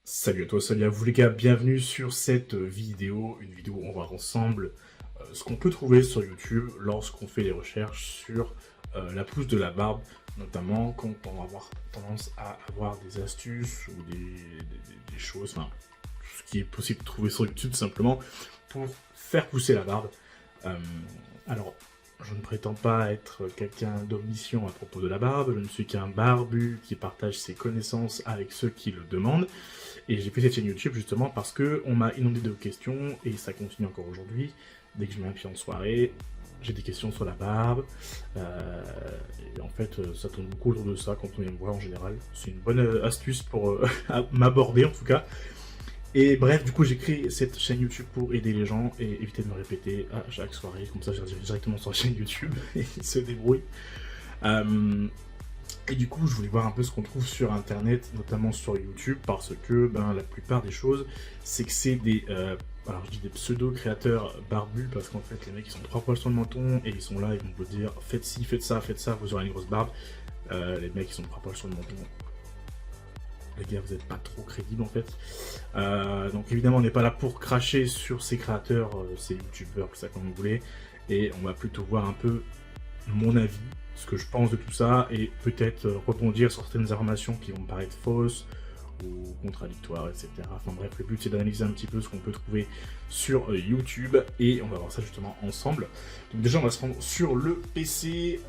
Salut à toi, salut à vous les gars, bienvenue sur cette vidéo, une vidéo où on va voir ensemble ce qu'on peut trouver sur YouTube lorsqu'on fait des recherches sur la pousse de la barbe, notamment quand on va avoir tendance à avoir des astuces ou des choses, enfin, tout ce qui est possible de trouver sur YouTube simplement pour faire pousser la barbe. Euh, alors, je ne prétends pas être quelqu'un d'omniscient à propos de la barbe, je ne suis qu'un barbu qui partage ses connaissances avec ceux qui le demandent. Et j'ai fait cette chaîne YouTube justement parce que on m'a inondé de questions, et ça continue encore aujourd'hui. Dès que je mets un pied en soirée, j'ai des questions sur la barbe. Et en fait, ça tourne beaucoup autour de ça quand on vient me voir en général. C'est une bonne astuce pour m'aborder en tout cas. Et bref, du coup, j'ai créé cette chaîne YouTube pour aider les gens et éviter de me répéter à chaque soirée. Comme ça, j'arrive directement sur la chaîne YouTube et ils se débrouillent. Et du coup, je voulais voir un peu ce qu'on trouve sur Internet, notamment sur YouTube, parce que la plupart des choses, c'est que c'est des... alors je dis des pseudo-créateurs barbus, parce qu'en fait, les mecs, ils sont 3 poils sur le menton, et ils sont là, ils vont vous dire, faites ci, faites ça, vous aurez une grosse barbe. Les mecs, ils sont 3 poils sur le menton. Les gars, vous n'êtes pas trop crédibles en fait. Donc évidemment, on n'est pas là pour cracher sur ces créateurs, ces youtubeurs, tout ça comme vous voulez. Et on va plutôt voir un peu mon avis, ce que je pense de tout ça, et peut-être rebondir sur certaines informations qui vont me paraître fausses ou contradictoires, etc. Enfin bref, le but c'est d'analyser un petit peu ce qu'on peut trouver sur YouTube, et on va voir ça justement ensemble. Donc déjà, on va se rendre sur le PC.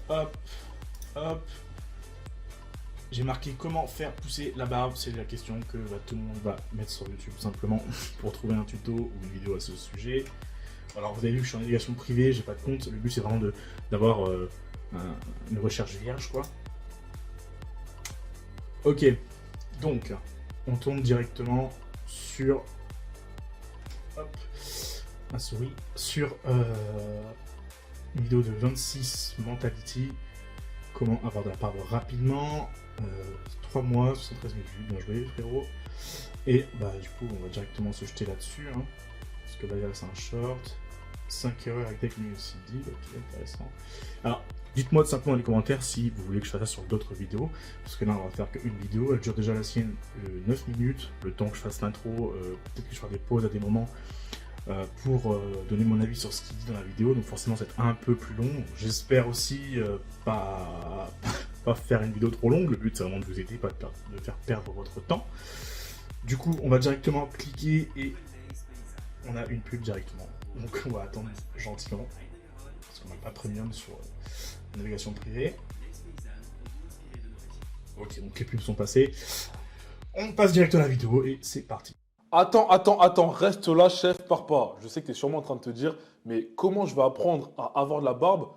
Hop, hop. J'ai marqué comment faire pousser la barbe, c'est la question que tout le monde va mettre sur YouTube simplement pour trouver un tuto ou une vidéo à ce sujet. Alors vous avez vu que je suis en navigation privée, j'ai pas de compte, le but c'est vraiment d'avoir une recherche vierge quoi. Ok, donc on tourne directement sur hop, ma souris, sur une vidéo de 26 Mentality, comment avoir de la barbe rapidement, 3 mois, 73 000 vues, bien joué frérot. Et du coup on va directement se jeter là-dessus, hein, parce que là c'est un short. 5 erreurs avec technique aussi dit, ok, intéressant. Alors, dites-moi simplement dans les commentaires si vous voulez que je fasse ça sur d'autres vidéos, parce que là on va faire qu'une vidéo, elle dure déjà la sienne 9 minutes, le temps que je fasse l'intro, peut-être que je ferai des pauses à des moments pour donner mon avis sur ce qu'il dit dans la vidéo, donc forcément c'est un peu plus long. J'espère aussi pas faire une vidéo trop longue, le but c'est vraiment de vous aider, pas de faire perdre votre temps. Du coup, on va directement cliquer et on a une pub directement. Donc on va attendre gentiment, parce qu'on n'a pas premium sur la navigation privée. Ok, donc les pubs sont passées. On passe direct à la vidéo et c'est parti. Attends, reste là, chef, pars pas. Je sais que tu es sûrement en train de te dire, mais comment je vais apprendre à avoir de la barbe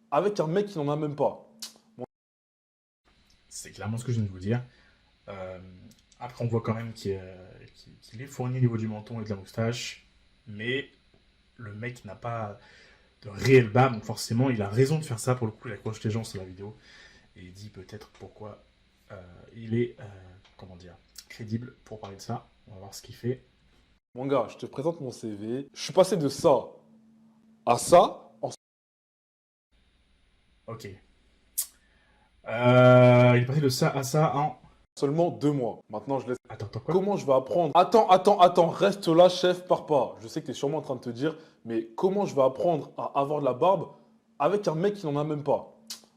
avec un mec qui n'en a même pas? C'est clairement ce que je viens de vous dire. Euh, Après, on voit quand même qu'il est fourni au niveau du menton et de la moustache, mais le mec n'a pas de réel barbe, donc forcément, il a raison de faire ça. Pour le coup, il accroche les gens sur la vidéo et il dit peut-être pourquoi il est, comment dire, crédible pour parler de ça. On va voir ce qu'il fait. Mon gars, je te présente mon CV. Je suis passé de ça à ça en Ok. Il est passé de ça à ça en... seulement 2 mois. Maintenant, je laisse. Attends, quoi? Comment je vais apprendre? Attends, reste là, chef, pars pas. Je sais que tu es sûrement en train de te dire, mais comment je vais apprendre à avoir de la barbe avec un mec qui n'en a même pas?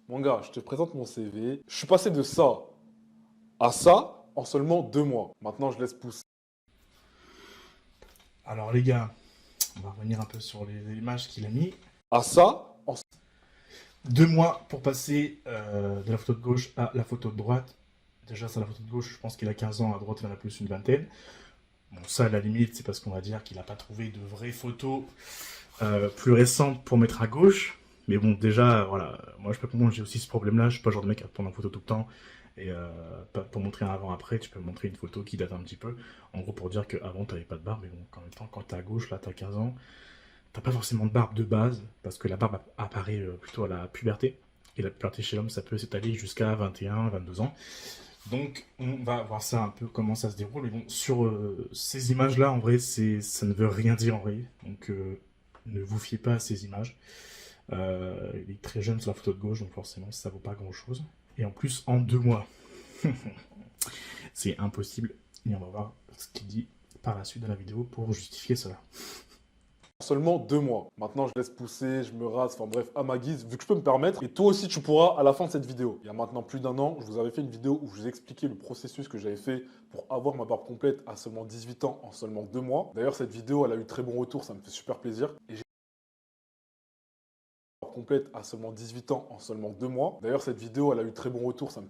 Mon gars, je te présente mon CV. Je suis passé de ça à ça en seulement 2 mois. Maintenant, je laisse pousser. Alors les gars, on va revenir un peu sur les images qu'il a mis. À ça en 2 mois pour passer de la photo de gauche à la photo de droite. Déjà, sur la photo de gauche, je pense qu'il a 15 ans, à droite, il en a plus une vingtaine. Bon, ça, à la limite, c'est parce qu'on va dire qu'il n'a pas trouvé de vraies photos plus récentes pour mettre à gauche. Mais bon, déjà, voilà, moi je peux comprendre, j'ai aussi ce problème-là. Je suis pas le genre de mec à prendre en photo tout le temps. Et pour montrer un avant-après, tu peux montrer une photo qui date un petit peu. En gros, pour dire qu'avant, tu n'avais pas de barbe. Mais bon, en même temps, quand tu es à gauche, là, tu as 15 ans, t'as pas forcément de barbe de base, parce que la barbe apparaît plutôt à la puberté. Et la puberté chez l'homme, ça peut s'étaler jusqu'à 21, 22 ans. Donc, on va voir ça un peu, comment ça se déroule. Mais bon, sur ces images-là, en vrai, ça ne veut rien dire en vrai. Donc, ne vous fiez pas à ces images. Il est très jeune sur la photo de gauche, donc forcément, ça vaut pas grand-chose. Et en plus, en 2 mois. C'est impossible. Et on va voir ce qu'il dit par la suite de la vidéo pour justifier cela. Seulement 2 mois. Maintenant, je laisse pousser, je me rase, enfin bref, à ma guise, vu que je peux me permettre. Et toi aussi, tu pourras à la fin de cette vidéo. Il y a maintenant plus d'1 an, je vous avais fait une vidéo où je vous expliquais le processus que j'avais fait pour avoir ma barbe complète à seulement 18 ans en seulement 2 mois. D'ailleurs, cette vidéo, elle a eu très bon retour, ça me fait super plaisir. Et j'ai ma barbe complète à seulement 18 ans en seulement 2 mois. D'ailleurs, cette vidéo, elle a eu très bon retour, ça me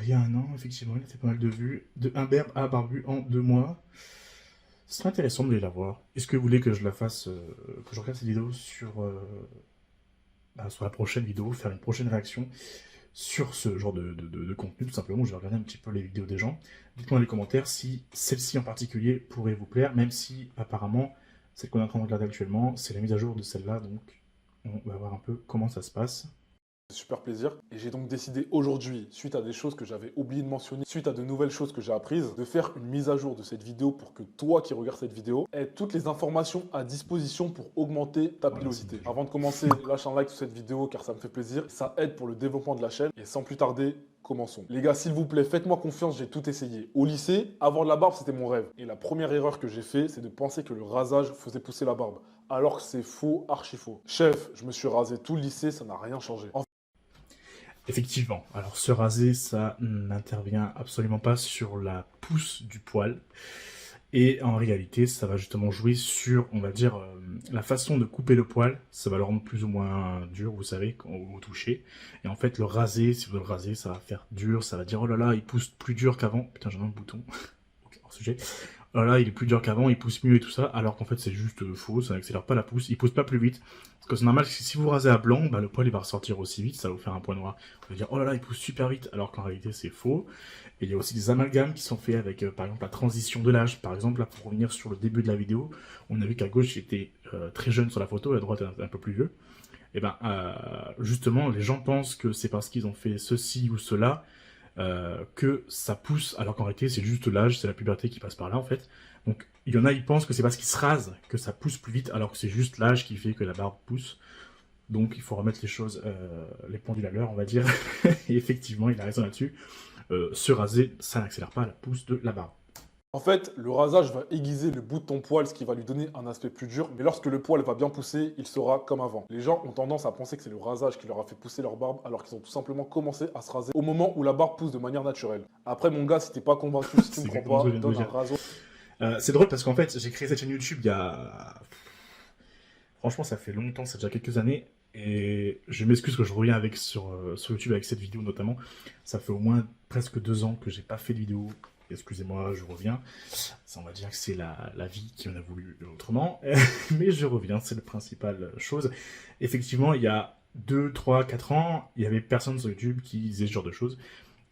Il y a 1 an, effectivement, il a fait pas mal de vues. De imberbe à barbu en 2 mois. Ce serait intéressant de les la voir. Est-ce que vous voulez que je la fasse, que je regarde cette vidéo sur la prochaine vidéo, faire une prochaine réaction sur ce genre de contenu, tout simplement. Je vais regarder un petit peu les vidéos des gens. Dites-moi dans les commentaires si celle-ci en particulier pourrait vous plaire, même si apparemment, celle qu'on est en train de regarder actuellement, c'est la mise à jour de celle-là, donc on va voir un peu comment ça se passe. fait super plaisir. Et j'ai donc décidé aujourd'hui, suite à des choses que j'avais oublié de mentionner, suite à de nouvelles choses que j'ai apprises, de faire une mise à jour de cette vidéo pour que toi qui regardes cette vidéo aies toutes les informations à disposition pour augmenter ta pilosité. Avant de commencer, lâche un like sur cette vidéo car ça me fait plaisir. Ça aide pour le développement de la chaîne. Et sans plus tarder, commençons. Les gars, s'il vous plaît, faites-moi confiance, j'ai tout essayé. Au lycée, avoir de la barbe, c'était mon rêve. Et la première erreur que j'ai fait, c'est de penser que le rasage faisait pousser la barbe. Alors que c'est faux, archi faux. Chef, je me suis rasé tout le lycée, ça n'a rien changé. Effectivement, alors se raser, ça n'intervient absolument pas sur la pousse du poil. Et en réalité, ça va justement jouer sur, on va dire, la façon de couper le poil. Ça va le rendre plus ou moins dur, vous savez, quand vous touchez. Et en fait, le raser, si vous le rasez, ça va faire dur, ça va dire, oh là là, il pousse plus dur qu'avant. Putain, j'ai un bouton. Ok, hors sujet. Oh là là, il est plus dur qu'avant, il pousse mieux et tout ça. Alors qu'en fait, c'est juste faux, ça n'accélère pas la pousse. Il pousse pas plus vite. Parce que c'est normal que si vous rasez à blanc, bah, le poil il va ressortir aussi vite, ça va vous faire un point noir. Vous allez dire, oh là là, il pousse super vite. Alors qu'en réalité, c'est faux. Et il y a aussi des amalgames qui sont faits avec, par exemple, la transition de l'âge. Par exemple, là, pour revenir sur le début de la vidéo, on a vu qu'à gauche, il était très jeune sur la photo, à droite, un peu plus vieux. Et ben, justement, les gens pensent que c'est parce qu'ils ont fait ceci ou cela que ça pousse, alors qu'en réalité, c'est juste l'âge, c'est la puberté qui passe par là, en fait. Donc, il y en a, ils pensent que c'est parce qu'ils se rasent que ça pousse plus vite, alors que c'est juste l'âge qui fait que la barbe pousse. Donc, il faut remettre les choses, les pendules à l'heure, on va dire. Et effectivement, il a raison là-dessus. Se raser, ça n'accélère pas la pousse de la barbe. En fait, le rasage va aiguiser le bout de ton poil, ce qui va lui donner un aspect plus dur. Mais lorsque le poil va bien pousser, il sera comme avant. Les gens ont tendance à penser que c'est le rasage qui leur a fait pousser leur barbe, alors qu'ils ont tout simplement commencé à se raser au moment où la barbe pousse de manière naturelle. Après, mon gars, si t'es pas convaincu, si tu me crois pas, donne un rasoir. C'est drôle parce qu'en fait, j'ai créé cette chaîne YouTube il y a... Franchement, ça fait longtemps, c'est déjà quelques années. Et je m'excuse que je reviens avec sur YouTube avec cette vidéo notamment. Ça fait au moins presque 2 ans que j'ai pas fait de vidéo. Excusez-moi, je reviens. Ça, on va dire que c'est la vie qui en a voulu autrement. Mais je reviens, c'est la principale chose. Effectivement, il y a 2, 3, 4 ans, il y avait personne sur YouTube qui disait ce genre de choses.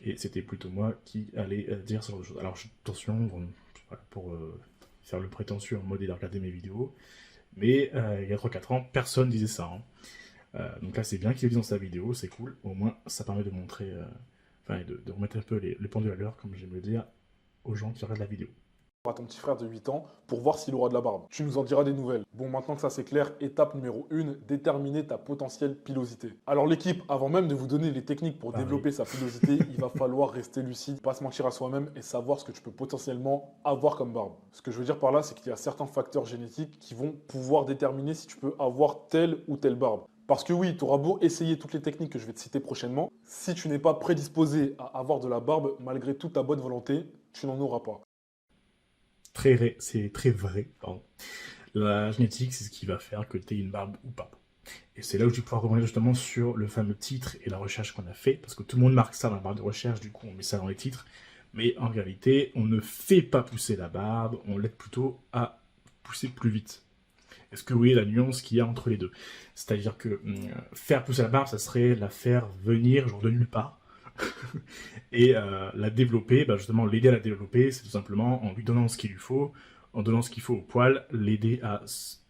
Et c'était plutôt moi qui allais dire ce genre de choses. Alors, attention, pour faire le prétentieux en mode il a regardé mes vidéos. Mais il y a 3-4 ans, personne disait ça. Donc là, c'est bien qu'il le dise dans sa vidéo, c'est cool. Au moins, ça permet de montrer, de remettre un peu les pendules à l'heure, comme j'aime le dire, aux gens qui regardent la vidéo. À ton petit frère de 8 ans pour voir s'il aura de la barbe. Tu nous en diras des nouvelles. Bon, maintenant que ça c'est clair, étape numéro 1, déterminer ta potentielle pilosité. Alors l'équipe, avant même de vous donner les techniques pour développer sa pilosité, il va falloir rester lucide, pas se mentir à soi-même et savoir ce que tu peux potentiellement avoir comme barbe. Ce que je veux dire par là, c'est qu'il y a certains facteurs génétiques qui vont pouvoir déterminer si tu peux avoir telle ou telle barbe. Parce que oui, tu auras beau essayer toutes les techniques que je vais te citer prochainement, si tu n'es pas prédisposé à avoir de la barbe, malgré toute ta bonne volonté, tu n'en auras pas. C'est très vrai, pardon. La génétique, c'est ce qui va faire que tu aies une barbe ou pas. Et c'est là où tu pourras revenir justement sur le fameux titre et la recherche qu'on a fait, parce que tout le monde marque ça dans la barre de recherche, du coup on met ça dans les titres, mais en réalité, on ne fait pas pousser la barbe, on l'aide plutôt à pousser plus vite. Est-ce que vous voyez la nuance qu'il y a entre les deux? C'est-à-dire que faire pousser la barbe, ça serait la faire venir genre de nulle part. Et la développer, bah justement l'aider à la développer, c'est tout simplement en lui donnant ce qu'il lui faut, en donnant ce qu'il faut au poil, l'aider à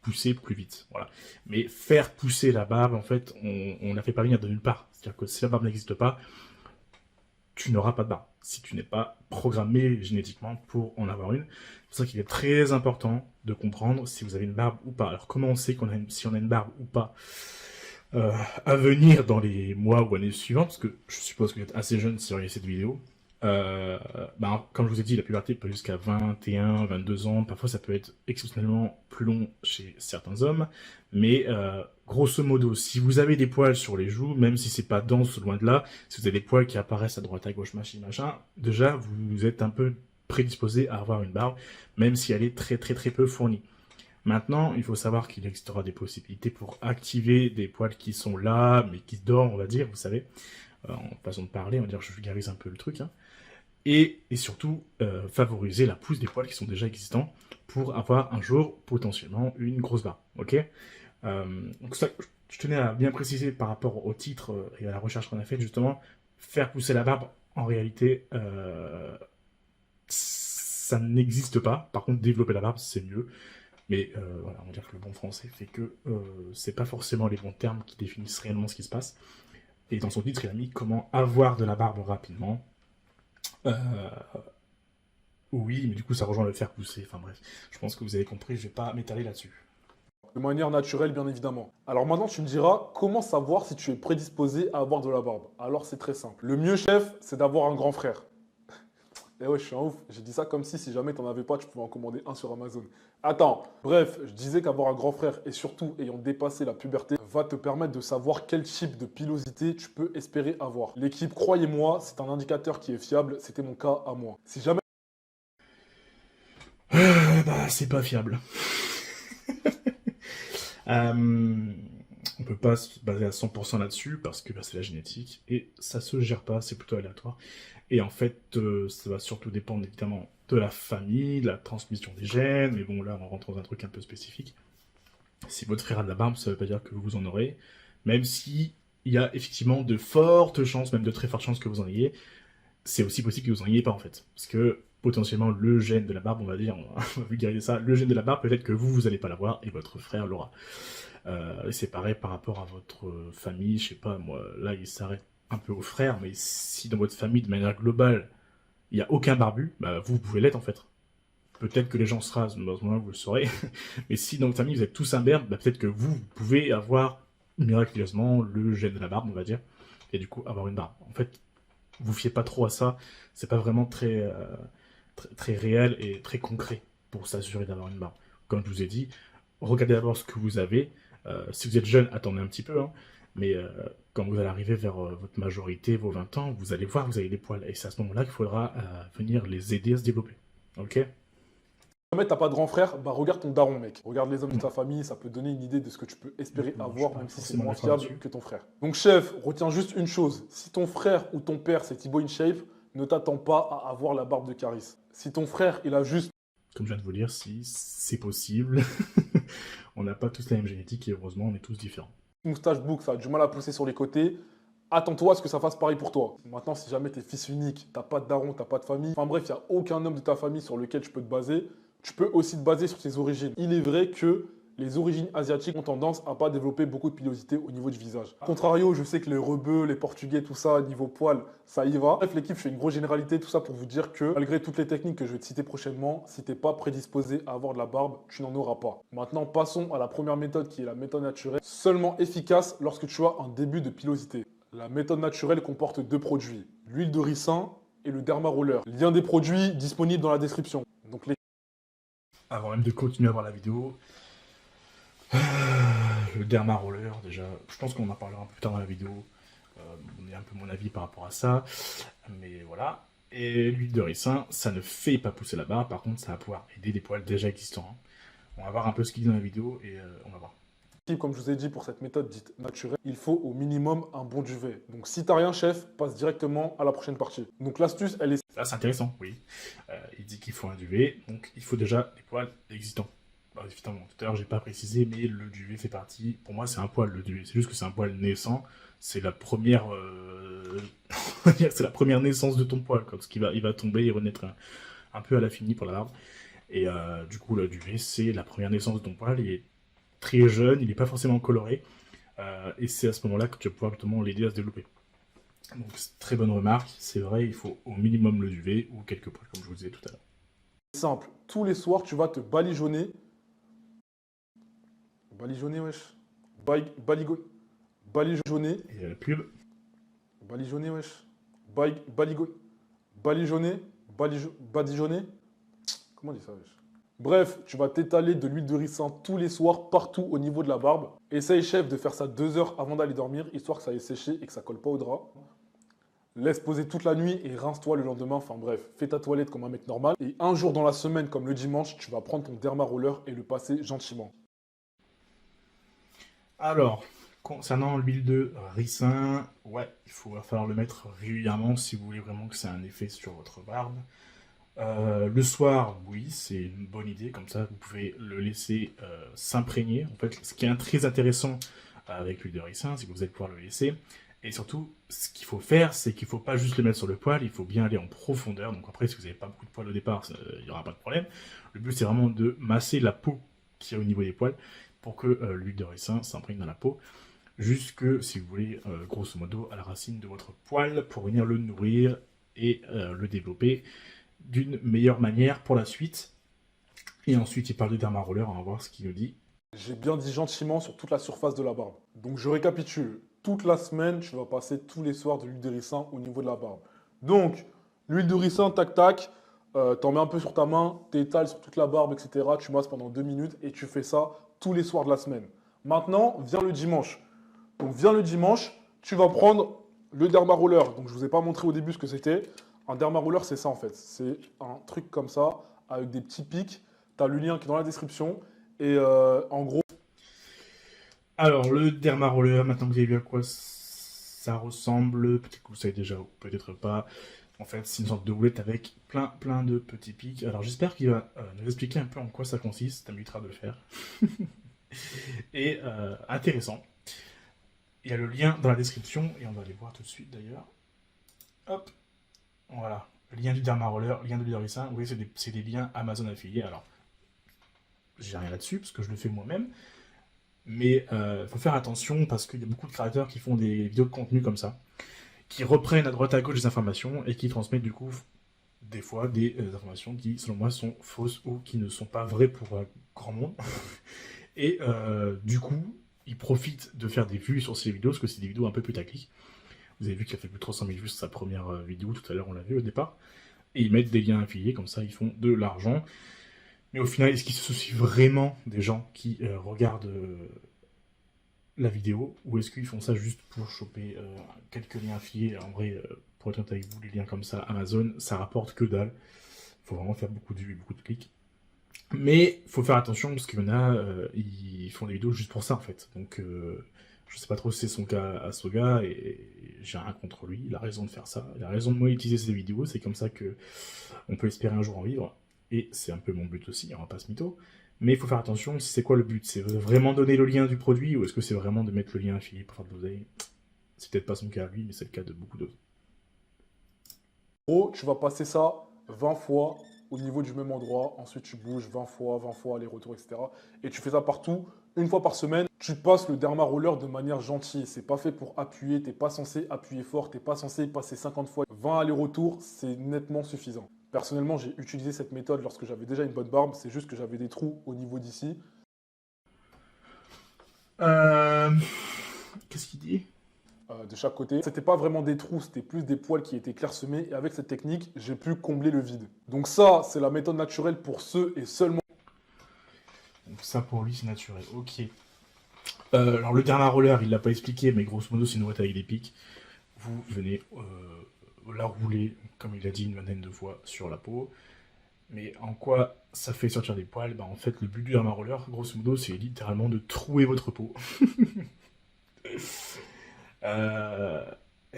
pousser plus vite. Voilà. Mais faire pousser la barbe, en fait, on ne la fait pas venir de nulle part. C'est-à-dire que si la barbe n'existe pas, tu n'auras pas de barbe, si tu n'es pas programmé génétiquement pour en avoir une. C'est pour ça qu'il est très important de comprendre si vous avez une barbe ou pas. Alors comment on sait si on a une barbe ou pas à venir dans les mois ou années suivantes, parce que je suppose que vous êtes assez jeune si vous regardez cette vidéo. Comme je vous ai dit, la puberté peut jusqu'à 21, 22 ans. Parfois, ça peut être exceptionnellement plus long chez certains hommes. Mais grosso modo, si vous avez des poils sur les joues, même si c'est pas dense, loin de là, si vous avez des poils qui apparaissent à droite, à gauche, machin, déjà, vous êtes un peu prédisposé à avoir une barbe, même si elle est très très très peu fournie. Maintenant, il faut savoir qu'il existera des possibilités pour activer des poils qui sont là, mais qui dorment, on va dire, vous savez, en façon de parler, on va dire, je vulgarise un peu le truc, hein. Et surtout, favoriser la pousse des poils qui sont déjà existants pour avoir un jour, potentiellement, une grosse barbe, ok. Donc ça, je tenais à bien préciser par rapport au titre et à la recherche qu'on a faite, justement, faire pousser la barbe, en réalité, ça n'existe pas. Par contre, développer la barbe, c'est mieux. Mais voilà, on va dire que le bon français fait que c'est pas forcément les bons termes qui définissent réellement ce qui se passe. Et dans son titre, il a mis comment avoir de la barbe rapidement. Euh, oui, mais du coup, ça rejoint le faire pousser. Enfin bref, je pense que vous avez compris, je vais pas m'étaler là-dessus. De manière naturelle, bien évidemment. Alors maintenant, tu me diras, comment savoir si tu es prédisposé à avoir de la barbe? Alors c'est très simple. Le mieux, chef, c'est d'avoir un grand frère. Eh ouais, je suis un ouf. J'ai dit ça comme si jamais t'en avais pas, tu pouvais en commander un sur Amazon. Attends, bref, je disais qu'avoir un grand frère et surtout ayant dépassé la puberté va te permettre de savoir quel type de pilosité tu peux espérer avoir. L'équipe, croyez-moi, c'est un indicateur qui est fiable, c'était mon cas à moi. Si jamais C'est pas fiable. Euh, on peut pas se baser à 100% là-dessus parce que c'est la génétique et ça se gère pas, c'est plutôt aléatoire. Et en fait, ça va surtout dépendre évidemment de la famille, de la transmission des gènes, mais bon, là, on rentre dans un truc un peu spécifique. Si votre frère a de la barbe, ça veut pas dire que vous en aurez, même si il y a effectivement de fortes chances, même de très fortes chances que vous en ayez, c'est aussi possible que vous en ayez pas en fait. Parce que potentiellement le gène de la barbe, on va dire, on va vulgariser ça, le gène de la barbe, peut-être que vous allez pas l'avoir et votre frère l'aura. Et c'est pareil par rapport à votre famille, je sais pas, moi, là il s'arrête un peu aux frères, mais si dans votre famille, de manière globale, il n'y a aucun barbu, bah vous pouvez l'être en fait. Peut-être que les gens se rasent, mais à ce moment-là, vous le saurez. Mais si dans votre famille, vous êtes tous imberbes, bah peut-être que vous pouvez avoir miraculeusement le gène de la barbe, on va dire, et du coup avoir une barbe. En fait, vous fiez pas trop à ça, c'est pas vraiment très réel et très concret pour s'assurer d'avoir une barbe. Comme je vous ai dit, regardez d'abord ce que vous avez. Si vous êtes jeune, attendez un petit peu, hein, mais quand vous allez arriver vers votre majorité, vos 20 ans, vous allez voir que vous avez des poils. Et c'est à ce moment-là qu'il faudra venir les aider à se développer. Ok. t'as pas de grand frère, bah regarde ton daron, mec. Regarde les hommes de ta famille, ça peut te donner une idée de ce que tu peux espérer Non, je suis avoir, pas même si c'est forcément moins d'accord fiable là-dessus. que ton frère. Donc chef, retiens juste une chose. Si ton frère ou ton père c'est Thibaut InShape, ne t'attends pas à avoir la barbe de Caris. Si ton frère, il a juste Comme je viens de vous dire, si c'est possible, on n'a pas tous la même génétique et heureusement, on est tous différents. une moustache boucle, ça a du mal à pousser sur les côtés, attends-toi à ce que ça fasse pareil pour toi. Maintenant, si jamais t'es fils unique, t'as pas de daron, t'as pas de famille, enfin bref, il n'y a aucun homme de ta famille sur lequel tu peux te baser, tu peux aussi te baser sur tes origines. Il est vrai que les origines asiatiques ont tendance à pas développer beaucoup de pilosité au niveau du visage. A contrario, je sais que les rebeux, les portugais, tout ça, niveau poil, ça y va. Bref, l'équipe, je fais une grosse généralité, tout ça pour vous dire que malgré toutes les techniques que je vais te citer prochainement, si t'es pas prédisposé à avoir de la barbe, tu n'en auras pas. Maintenant, passons à la première méthode qui est la méthode naturelle, seulement efficace lorsque tu as un début de pilosité. La méthode naturelle comporte deux produits, l'huile de ricin et le derma roller. Lien des produits disponible dans la description. Donc les Avant même de continuer à voir la vidéo, le derma roller, déjà, je pense qu'on en parlera un peu plus tard dans la vidéo. On a un peu mon avis par rapport à ça, mais voilà. Et l'huile de ricin, ça ne fait pas pousser la barbe, par contre, ça va pouvoir aider des poils déjà existants, hein. On va voir un peu ce qu'il dit dans la vidéo et on va voir. comme je vous ai dit, pour cette méthode dite naturelle, il faut au minimum un bon duvet. Donc si t'as rien, chef, passe directement à la prochaine partie. Donc l'astuce, elle est Ça, c'est intéressant, oui. Il dit qu'il faut un duvet, donc il faut déjà des poils existants. Bah, évidemment, tout à l'heure, j'ai pas précisé, mais le duvet fait partie. Pour moi, c'est un poil, le duvet. C'est juste que c'est un poil naissant. C'est la première, on va dire, c'est la première naissance de ton poil, quoi, parce il va tomber et renaître un peu à la finie pour la barbe. Et du coup, le duvet, c'est la première naissance de ton poil. Il est très jeune, il n'est pas forcément coloré. Et c'est à ce moment-là que tu vas pouvoir justement l'aider à se développer. Donc, très bonne remarque. C'est vrai, il faut au minimum le duvet ou quelques poils, comme je vous disais tout à l'heure. simple. Tous les soirs, tu vas te baligeonner. Baligeonner, wesh. Baligeonner. Et la pub, Baligeonner, wesh. Baligeonner. baligeonner, badigeonner. Comment on dit ça, wesh? Bref, tu vas t'étaler de l'huile de ricin tous les soirs, partout au niveau de la barbe. Essaye, chef, de faire ça 2 heures avant d'aller dormir, histoire que ça ait séché et que ça colle pas au drap. Laisse poser toute la nuit et rince-toi le lendemain. Enfin bref, fais ta toilette comme un mec normal. Et un jour dans la semaine, comme le dimanche, tu vas prendre ton derma roller et le passer gentiment. Alors, concernant l'huile de ricin, ouais, va falloir le mettre régulièrement si vous voulez vraiment que ça ait un effet sur votre barbe. Le soir, oui, c'est une bonne idée, comme ça vous pouvez le laisser s'imprégner. En fait, ce qui est très intéressant avec l'huile de ricin, c'est que vous allez pouvoir le laisser. Et surtout, ce qu'il faut faire, c'est qu'il ne faut pas juste le mettre sur le poil, il faut bien aller en profondeur. Donc après, si vous n'avez pas beaucoup de poils au départ, il n'y aura pas de problème. Le but, c'est vraiment de masser la peau qui est au niveau des poils pour que l'huile de ricin s'imprègne dans la peau, jusque, si vous voulez, grosso modo, à la racine de votre poil pour venir le nourrir et le développer d'une meilleure manière pour la suite. Et ensuite, il parle de derma roller, on va voir ce qu'il nous dit. J'ai bien dit gentiment sur toute la surface de la barbe. Donc je récapitule. Toute la semaine, tu vas passer tous les soirs de l'huile de ricin au niveau de la barbe. Donc, l'huile de ricin, tac tac, t'en mets un peu sur ta main, t'étales sur toute la barbe, etc. Tu masses pendant 2 minutes et tu fais ça tous les soirs de la semaine. Maintenant, vient le dimanche. Donc vient le dimanche, tu vas prendre le derma roller. Donc je vous ai pas montré au début ce que c'était. Un derma roller, c'est ça en fait. C'est un truc comme ça, avec des petits pics. Tu as le lien qui est dans la description. Et en gros... Alors, le derma roller, maintenant que vous avez vu à quoi ça ressemble, peut-être que vous savez déjà, ou peut-être pas. En fait, c'est une sorte de houlette avec plein de petits pics. Alors, j'espère qu'il va nous expliquer un peu en quoi ça consiste. Ça m'évitera de le faire. Et intéressant. Il y a le lien dans la description, et on va aller voir tout de suite d'ailleurs. Hop, voilà. Le lien du derma roller, lien de l'huile de ricin. Vous voyez, c'est des liens Amazon affiliés. Alors, j'ai rien là-dessus, parce que je le fais moi-même. Mais il faut faire attention parce qu'il y a beaucoup de créateurs qui font des vidéos de contenu comme ça, qui reprennent à droite à gauche des informations et qui transmettent du coup des fois des informations qui selon moi sont fausses ou qui ne sont pas vraies pour grand monde. Et du coup, ils profitent de faire des vues sur ces vidéos parce que c'est des vidéos un peu putaclic. Vous avez vu qu'il a fait plus de 300 000 vues sur sa première vidéo, tout à l'heure on l'a vu au départ. Et ils mettent des liens affiliés, comme ça ils font de l'argent. Mais au final, est-ce qu'ils se soucient vraiment des gens qui regardent la vidéo, ou est-ce qu'ils font ça juste pour choper quelques liens affiliés? En vrai, pour être honnête avec vous, les liens comme ça, Amazon, ça rapporte que dalle. Il faut vraiment faire beaucoup de vues et beaucoup de clics. Mais il faut faire attention, parce qu'il y en a, ils font des vidéos juste pour ça, en fait. Donc, je sais pas trop si c'est son cas à ce gars, et j'ai rien contre lui, il a raison de faire ça. Il a raison de monétiser ses vidéos, c'est comme ça que on peut espérer un jour en vivre. Et c'est un peu mon but aussi, on va pas se mytho. Mais il faut faire attention, c'est quoi le but? C'est vraiment donner le lien du produit, ou est-ce que c'est vraiment de mettre le lien affilié pour faire de l'oseille? C'est peut-être pas son cas à lui, mais c'est le cas de beaucoup d'autres. En gros, tu vas passer ça 20 fois au niveau du même endroit. Ensuite, tu bouges 20 fois, aller-retour, etc. Et tu fais ça partout, une fois par semaine. Tu passes le derma roller de manière gentille. C'est pas fait pour appuyer, t'es pas censé appuyer fort, t'es pas censé passer 50 fois. 20 allers-retours, c'est nettement suffisant. Personnellement, j'ai utilisé cette méthode lorsque j'avais déjà une bonne barbe. C'est juste que j'avais des trous au niveau d'ici. Qu'est-ce qu'il dit? De chaque côté. C'était pas vraiment des trous, c'était plus des poils qui étaient clairsemés. Et avec cette technique, j'ai pu combler le vide. Donc ça, c'est la méthode naturelle pour ceux et seulement. Donc ça pour lui c'est naturel, ok. Alors le derma roller, il l'a pas expliqué, mais grosso modo c'est une ouate avec des pics. Vous venez la rouler, comme il a dit une vingtaine de fois, sur la peau. Mais en quoi ça fait sortir des poils? Bah en fait le but du derma roller, grosso modo, c'est littéralement de trouer votre peau. Est-ce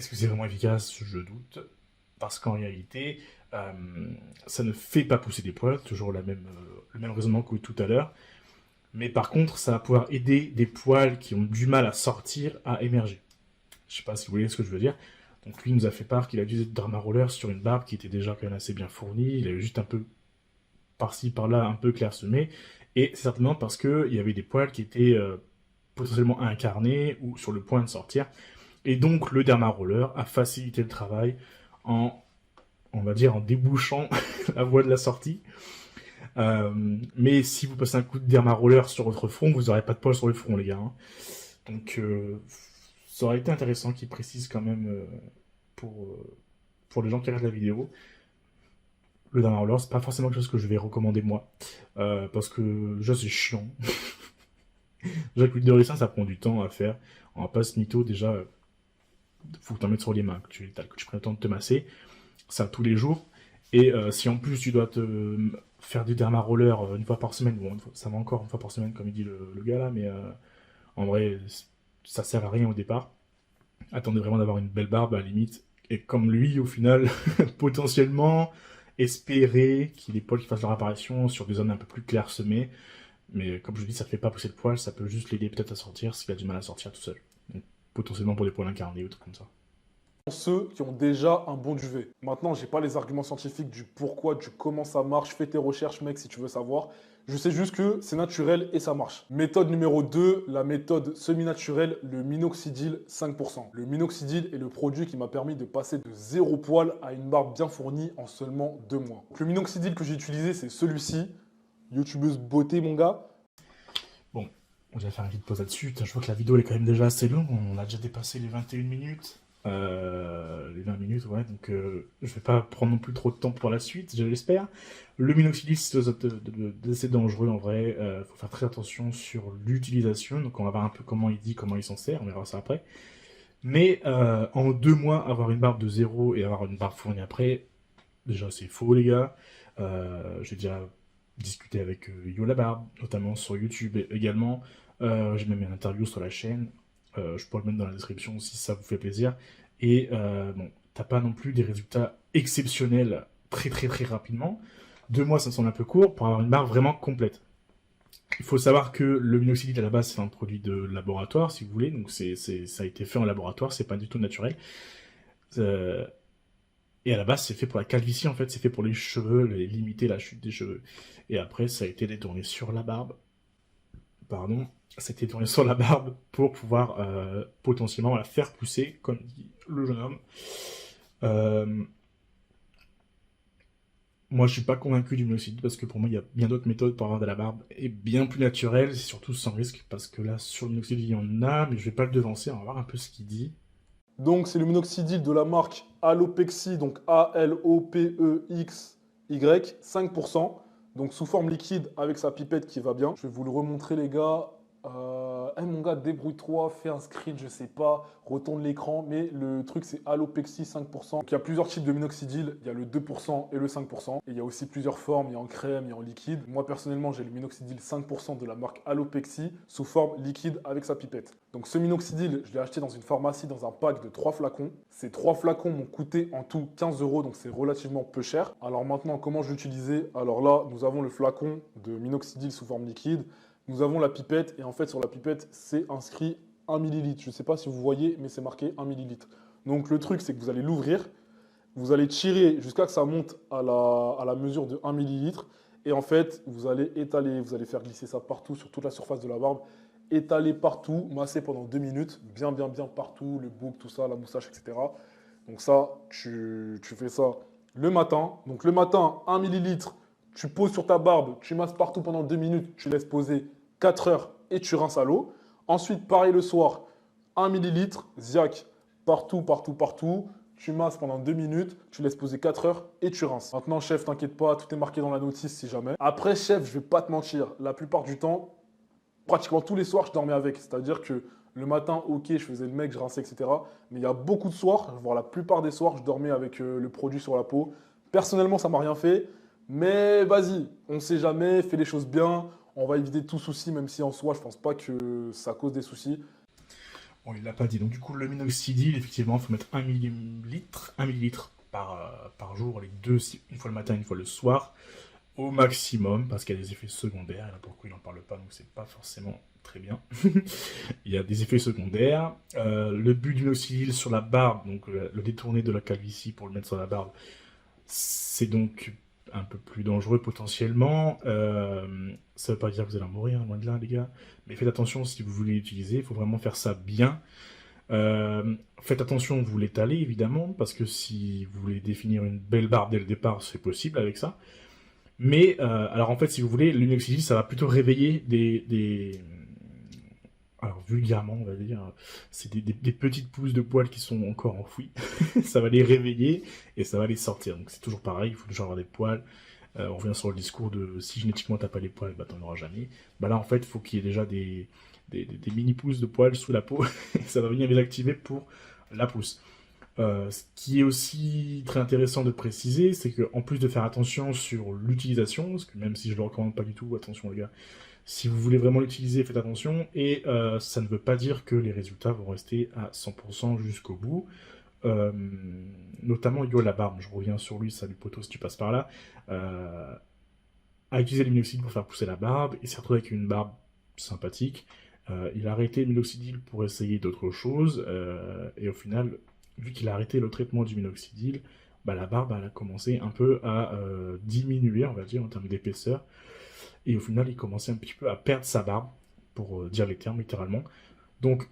que c'est vraiment efficace? Je doute. Parce qu'en réalité, ça ne fait pas pousser des poils, toujours le même raisonnement que tout à l'heure. Mais par contre, ça va pouvoir aider des poils qui ont du mal à sortir à émerger. Je sais pas si vous voyez ce que je veux dire. Donc lui nous a fait part qu'il a utilisé le derma roller sur une barbe qui était déjà quand même assez bien fournie. Il avait juste un peu par-ci par-là, un peu clairsemé. Et c'est certainement parce qu'il y avait des poils qui étaient potentiellement incarnés ou sur le point de sortir. Et donc le derma roller a facilité le travail en, on va dire, en débouchant la voie de la sortie. Mais si vous passez un coup de derma roller sur votre front, vous n'aurez pas de poils sur le front, les gars. Hein. Donc ça aurait été intéressant qu'il précise quand même pour pour les gens qui regardent la vidéo, le Dermaroller, c'est pas forcément quelque chose que je vais recommander moi. Parce que déjà, c'est chiant. Déjà, que l'huile de ricin, ça prend du temps à faire. On va pas se mytho, déjà, faut que tu en mettes sur les mains, que tu prennes le temps de te masser. Ça tous les jours. Et si en plus tu dois te faire du dermaroller une fois par semaine, bon, ça va encore une fois par semaine, comme il dit le gars là, mais en vrai, ça sert à rien au départ. Attendez vraiment d'avoir une belle barbe à la limite. Et comme lui, au final, potentiellement, espérer qu'il ait poils qui fassent leur apparition sur des zones un peu plus clairsemées. Mais comme je vous dis, ça ne fait pas pousser le poil, ça peut juste l'aider peut-être à sortir s'il a du mal à sortir tout seul. Donc, potentiellement pour des poils incarnés ou trucs comme ça. Ceux qui ont déjà un bon duvet. Maintenant, j'ai pas les arguments scientifiques du pourquoi, du comment ça marche. Fais tes recherches, mec, si tu veux savoir. Je sais juste que c'est naturel et ça marche. Méthode numéro 2, la méthode semi-naturelle, le minoxidil 5%. Le minoxidil est le produit qui m'a permis de passer de 0 poil à une barbe bien fournie en seulement 2 mois. Le minoxidil que j'ai utilisé, c'est celui-ci. YouTubeuse beauté, mon gars. Bon, on va faire une petite pause là-dessus. Je vois que la vidéo elle est quand même déjà assez longue. On a déjà dépassé les 21 minutes. Les 20 minutes, ouais. Donc, je vais pas prendre non plus trop de temps pour la suite, je l'espère. Le minoxidil, c'est assez dangereux en vrai. Faut faire très attention sur l'utilisation. Donc, on va voir un peu comment il dit, comment il s'en sert. On verra ça après. Mais en 2 mois, avoir une barbe de 0 et avoir une barbe fournie après, déjà, c'est faux, les gars. J'ai déjà discuté avec Yo la Barbe, notamment sur YouTube également. J'ai même une interview sur la chaîne. Je pourrais le mettre dans la description si ça vous fait plaisir. Et bon, t'as pas non plus des résultats exceptionnels très très très rapidement. 2 mois, ça me semble un peu court pour avoir une barbe vraiment complète. Il faut savoir que le minoxidil à la base c'est un produit de laboratoire si vous voulez, donc ça a été fait en laboratoire, c'est pas du tout naturel. Euh, et à la base c'est fait pour la calvitie en fait, c'est fait pour les cheveux, limiter la chute des cheveux. Et après ça a été détourné sur la barbe. Pardon, c'était tourné sur la barbe pour pouvoir potentiellement la faire pousser, comme dit le jeune homme. Euh, Moi, je suis pas convaincu du minoxidil parce que pour moi, il y a bien d'autres méthodes pour avoir de la barbe et bien plus naturelles, et surtout sans risque parce que là, sur le minoxidil, il y en a, mais je vais pas le devancer, on va voir un peu ce qu'il dit. Donc, c'est le minoxidil de la marque Alopexy, donc Alopexy, 5%. Donc, sous forme liquide avec sa pipette qui va bien. Je vais vous le remontrer, les gars. Mon gars, débrouille-toi, fais un screen, je sais pas, retourne l'écran. Mais le truc, c'est Alopexy 5%. Donc, il y a plusieurs types de minoxidil. Il y a le 2% et le 5%. Et il y a aussi plusieurs formes. Il y a en crème, il y a en liquide. Moi, personnellement, j'ai le minoxidil 5% de la marque Alopexy sous forme liquide avec sa pipette. Donc, ce minoxidil, je l'ai acheté dans une pharmacie dans un pack de 3 flacons. Ces 3 flacons m'ont coûté en tout 15 €, donc c'est relativement peu cher. Alors maintenant, comment je l'utilisais? Alors là, nous avons le flacon de minoxidil sous forme liquide. Nous avons la pipette et en fait sur la pipette c'est inscrit 1 ml. Je ne sais pas si vous voyez mais c'est marqué 1 ml. Donc le truc c'est que vous allez l'ouvrir, vous allez tirer jusqu'à ce que ça monte à la mesure de 1 ml et en fait vous allez étaler, vous allez faire glisser ça partout sur toute la surface de la barbe, étaler partout, masser pendant 2 minutes, bien partout, le bouc, tout ça, la moustache, etc. Donc ça, tu fais ça le matin. Donc le matin, 1 ml, tu poses sur ta barbe, tu masses partout pendant 2 minutes, tu laisses poser 4 heures et tu rinces à l'eau. Ensuite, pareil le soir, 1 ml, Ziac, partout. Tu masses pendant 2 minutes, tu laisses poser 4 heures et tu rinces. Maintenant, chef, t'inquiète pas, tout est marqué dans la notice si jamais. Après, chef, je vais pas te mentir, la plupart du temps, pratiquement tous les soirs, je dormais avec. C'est-à-dire que le matin, ok, je faisais le mec, je rinçais, etc. Mais il y a beaucoup de soirs, voire la plupart des soirs, je dormais avec le produit sur la peau. Personnellement, ça m'a rien fait. Mais vas-y, on ne sait jamais, fais les choses bien. On va éviter tout souci, même si en soi, je pense pas que ça cause des soucis. Bon, il l'a pas dit. Donc, du coup, le minoxidil, effectivement, il faut mettre 1 millilitre par jour, les deux, une fois le matin, une fois le soir, au maximum, parce qu'il y a des effets secondaires. Et là, pour le coup, il n'en parle pas, donc c'est pas forcément très bien. Il y a des effets secondaires. Le but du minoxidil sur la barbe, donc le détourner de la calvitie pour le mettre sur la barbe, c'est donc un peu plus dangereux potentiellement. Ça veut pas dire que vous allez en mourir, loin de là, les gars. Mais faites attention si vous voulez l'utiliser, il faut vraiment faire ça bien. Faites attention, vous l'étalez évidemment, parce que si vous voulez définir une belle barbe dès le départ, c'est possible avec ça. Mais alors en fait, si vous voulez, l'inoxydil, ça va plutôt réveiller alors vulgairement, on va dire, c'est des petites pousses de poils qui sont encore enfouies. Ça va les réveiller et ça va les sortir. Donc c'est toujours pareil, il faut toujours avoir des poils. On revient sur le discours de si génétiquement t'as pas les poils, bah t'en auras jamais. Bah là en fait, il faut qu'il y ait déjà des mini pousses de poils sous la peau. Et ça va venir les activer pour la pousse. Ce qui est aussi très intéressant de préciser, c'est qu'en plus de faire attention sur l'utilisation, parce que même si je ne le recommande pas du tout, attention les gars, si vous voulez vraiment l'utiliser, faites attention, et ça ne veut pas dire que les résultats vont rester à 100% jusqu'au bout. Euh, Notamment Yo la barbe, je reviens sur lui, salut poto si tu passes par là, a utilisé le minoxidil pour faire pousser la barbe, il s'est retrouvé avec une barbe sympathique, il a arrêté le minoxidil pour essayer d'autres choses, et au final, vu qu'il a arrêté le traitement du minoxidil, bah, la barbe elle a commencé un peu à diminuer, on va dire, en termes d'épaisseur, et au final, il commençait un petit peu à perdre sa barbe, pour dire les termes littéralement. Donc,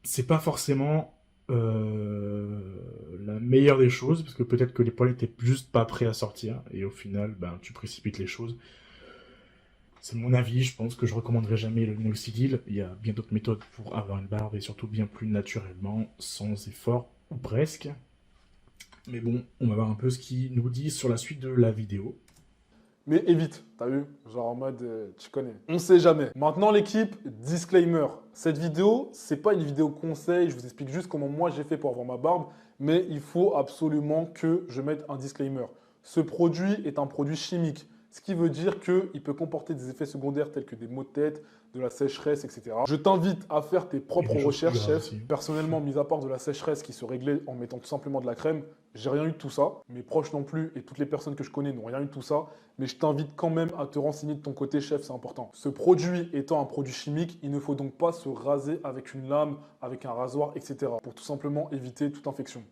c'est pas forcément la meilleure des choses, parce que peut-être que les poils étaient juste pas prêts à sortir, et au final, ben, tu précipites les choses. C'est mon avis, je pense que je recommanderais jamais le minoxidil. Il y a bien d'autres méthodes pour avoir une barbe, et surtout bien plus naturellement, sans effort, ou presque. Mais bon, on va voir un peu ce qu'ils nous disent sur la suite de la vidéo. Mais évite, t'as vu? Genre en mode, tu connais. On sait jamais. Maintenant l'équipe, disclaimer. Cette vidéo, c'est pas une vidéo conseil, je vous explique juste comment moi j'ai fait pour avoir ma barbe, mais il faut absolument que je mette un disclaimer. Ce produit est un produit chimique, ce qui veut dire qu'il peut comporter des effets secondaires tels que des maux de tête, de la sécheresse, etc. Je t'invite à faire tes propres recherches, chef. Personnellement, mis à part de la sécheresse qui se réglait en mettant tout simplement de la crème, j'ai rien eu de tout ça. Mes proches non plus et toutes les personnes que je connais n'ont rien eu de tout ça. Mais je t'invite quand même à te renseigner de ton côté, chef, c'est important. Ce produit étant un produit chimique, il ne faut donc pas se raser avec une lame, avec un rasoir, etc. pour tout simplement éviter toute infection.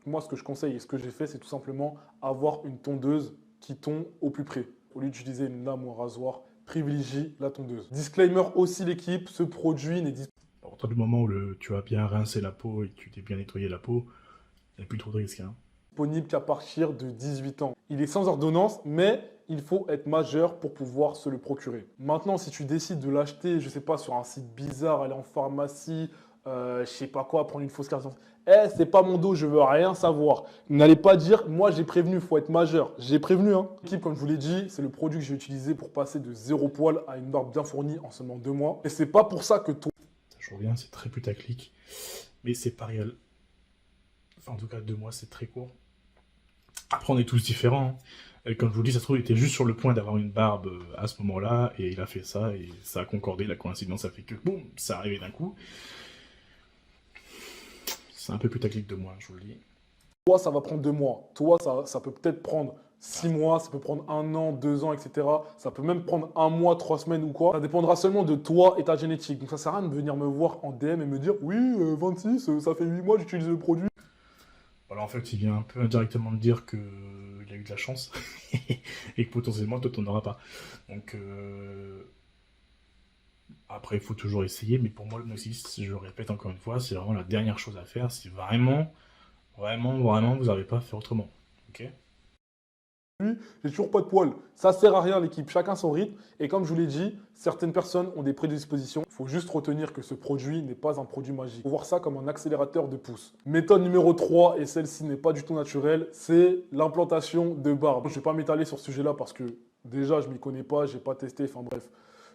Moi, ce que je conseille et ce que j'ai fait, c'est tout simplement avoir une tondeuse qui tond au plus près. Au lieu d'utiliser une lame ou un rasoir, privilégie la tondeuse. Disclaimer aussi l'équipe, ce produit n'est disponible. À partir du moment où tu as bien rincé la peau et que tu t'es bien nettoyé la peau, il n'y a plus trop de risques. Hein. Disponible qu'à partir de 18 ans. Il est sans ordonnance, mais il faut être majeur pour pouvoir se le procurer. Maintenant, si tu décides de l'acheter, je sais pas, sur un site bizarre, aller en pharmacie, je sais pas quoi, prendre une fausse carte d'identité. C'est pas mon dos, je veux rien savoir. N'allez pas dire, moi j'ai prévenu, il faut être majeur. J'ai prévenu, hein. L'équipe, comme je vous l'ai dit, c'est le produit que j'ai utilisé pour passer de 0 poil à une barbe bien fournie en seulement 2 mois. Et c'est pas pour ça que toi. Je reviens, c'est très putaclic, mais c'est pas réel. Enfin, en tout cas, 2 mois, c'est très court. Après, on est tous différents. Hein. Et comme je vous dis, ça se trouve, il était juste sur le point d'avoir une barbe à ce moment-là, et il a fait ça, et ça a concordé, la coïncidence a fait que, boum, ça arrivait d'un coup. C'est un peu putaclic de moi, je vous le dis. Toi, ça va prendre 2 mois. Toi, ça peut peut-être prendre 6 mois, ça peut prendre 1 an, 2 ans, etc. Ça peut même prendre 1 mois, 3 semaines ou quoi. Ça dépendra seulement de toi et ta génétique. Donc ça sert à rien de venir me voir en DM et me dire oui, 26, ça fait 8 mois que j'utilise le produit. Voilà, en fait, il vient un peu indirectement me dire qu'il a eu de la chance et que potentiellement, toi, t'en auras pas. Donc, après, il faut toujours essayer, mais pour moi, le Gnosis, je le répète encore une fois, c'est vraiment la dernière chose à faire si vraiment, vous n'avez pas fait autrement. Ok? J'ai toujours pas de poils. Ça sert à rien l'équipe, chacun son rythme. Et comme je vous l'ai dit, certaines personnes ont des prédispositions. Il faut juste retenir que ce produit n'est pas un produit magique. Il faut voir ça comme un accélérateur de pouce. Méthode numéro 3, et celle-ci n'est pas du tout naturelle, c'est l'implantation de barbe. Je ne vais pas m'étaler sur ce sujet-là parce que déjà je m'y connais pas, j'ai pas testé, enfin bref.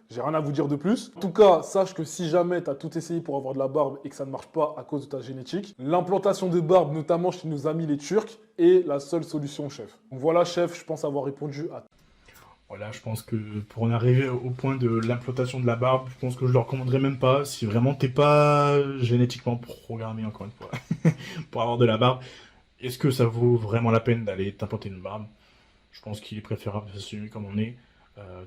J'ai rien à vous dire de plus. En tout cas, sache que si jamais tu as tout essayé pour avoir de la barbe et que ça ne marche pas à cause de ta génétique, l'implantation de barbe, notamment chez nos amis les Turcs, est la seule solution, chef. Donc voilà, chef, je pense avoir répondu à... Voilà, je pense que pour en arriver au point de l'implantation de la barbe, je pense que je le recommanderais même pas si vraiment t'es pas génétiquement programmé, encore une fois, pour avoir de la barbe. Est-ce que ça vaut vraiment la peine d'aller t'implanter une barbe? Je pense qu'il est préférable de s'assumer comme on est.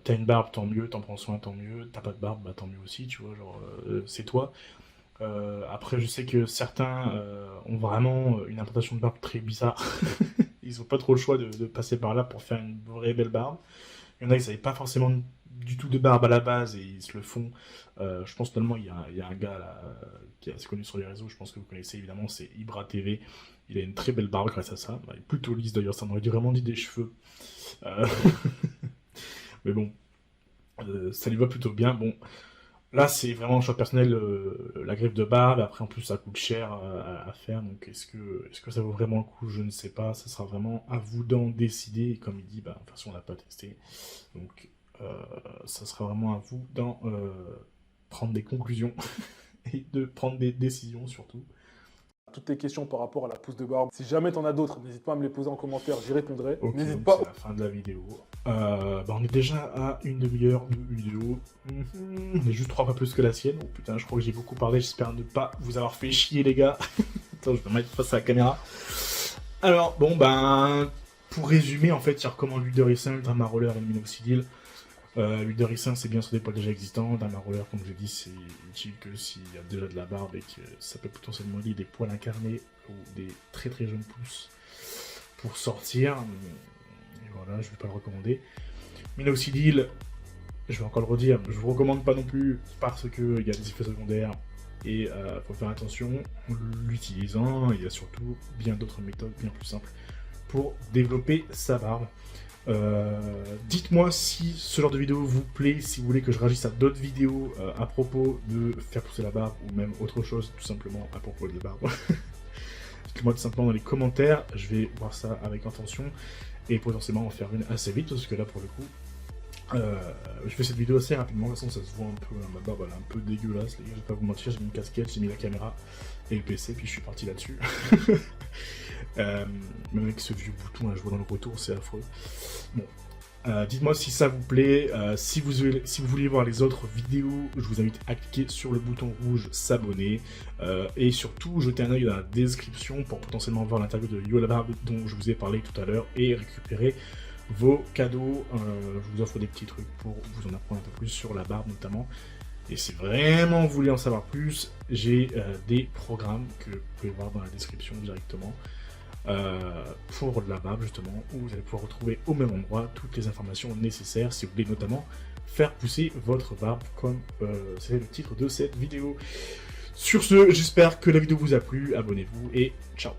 T'as une barbe, tant mieux, t'en prends soin, tant mieux. T'as pas de barbe, bah tant mieux aussi, tu vois, genre, c'est toi. Après, je sais que certains ont vraiment une implantation de barbe très bizarre. Ils ont pas trop le choix de passer par là pour faire une vraie belle barbe. Il y en a qui n'avaient pas forcément du tout de barbe à la base et ils se le font. Je pense notamment, il y a un gars là, qui est assez connu sur les réseaux, je pense que vous connaissez évidemment, c'est Ibra TV. Il a une très belle barbe grâce à ça. Bah, il est plutôt lisse d'ailleurs, ça m'aurait vraiment dit des cheveux. Euh, Mais bon, ça lui va plutôt bien. Bon, Là, c'est vraiment un choix personnel, la greffe de barbe. Après, en plus, ça coûte cher à faire. Donc, est-ce que ça vaut vraiment le coup? Je ne sais pas. Ça sera vraiment à vous d'en décider. Et comme il dit, bah, de toute façon, on l'a pas testé. Donc, ça sera vraiment à vous d'en prendre des conclusions et de prendre des décisions surtout. Toutes tes questions par rapport à la pousse de barbe. Si jamais t'en as d'autres, n'hésite pas à me les poser en commentaire, j'y répondrai. Ok, N'hésite donc pas. c'est la fin de la vidéo. Bah, on est déjà à une demi-heure de vidéo. On est juste 3 fois plus que la sienne. Oh putain, je crois que j'ai beaucoup parlé. J'espère ne pas vous avoir fait chier, les gars. Attends, je vais me mettre face à la caméra. Alors, bon, ben, pour résumer, en fait, il recommande l'huile de ricin, le Drama Roller et le minoxidil. L'huile de ricin, c'est bien sur des poils déjà existants. Drama Roller, comme je l'ai dit, c'est utile que s'il y a déjà de la barbe et que ça peut potentiellement lier des poils incarnés ou des très très jeunes pousses pour sortir. Et voilà, je ne vais pas le recommander. Minoxidil, je vais encore le redire, je ne vous recommande pas non plus parce qu'il y a des effets secondaires et faut faire attention en l'utilisant. Il y a surtout bien d'autres méthodes bien plus simples pour développer sa barbe. Dites-moi si ce genre de vidéo vous plaît, si vous voulez que je réagisse à d'autres vidéos à propos de faire pousser la barbe ou même autre chose tout simplement à propos de la barbe. Dites-moi tout simplement dans les commentaires, je vais voir ça avec intention et potentiellement en faire une assez vite parce que là pour le coup je fais cette vidéo assez rapidement. De toute façon ça se voit un peu, ma barbe elle est un peu dégueulasse les gars, je vais pas vous mentir, j'ai mis une casquette, j'ai mis la caméra et le PC puis je suis parti là-dessus. Même avec ce vieux bouton là, je vois dans le retour, c'est affreux. Bon, dites-moi si ça vous plaît, si vous voulez voir les autres vidéos, je vous invite à cliquer sur le bouton rouge s'abonner et surtout jeter un œil dans la description pour potentiellement voir l'interview de Yo la Barbe dont je vous ai parlé tout à l'heure et récupérer vos cadeaux. Je vous offre des petits trucs pour vous en apprendre un peu plus sur la barbe notamment. Et si vraiment vous voulez en savoir plus, j'ai des programmes que vous pouvez voir dans la description directement. Pour la barbe justement, où vous allez pouvoir retrouver au même endroit toutes les informations nécessaires si vous voulez notamment faire pousser votre barbe comme c'est le titre de cette vidéo. Sur ce, j'espère que la vidéo vous a plu, abonnez-vous et ciao.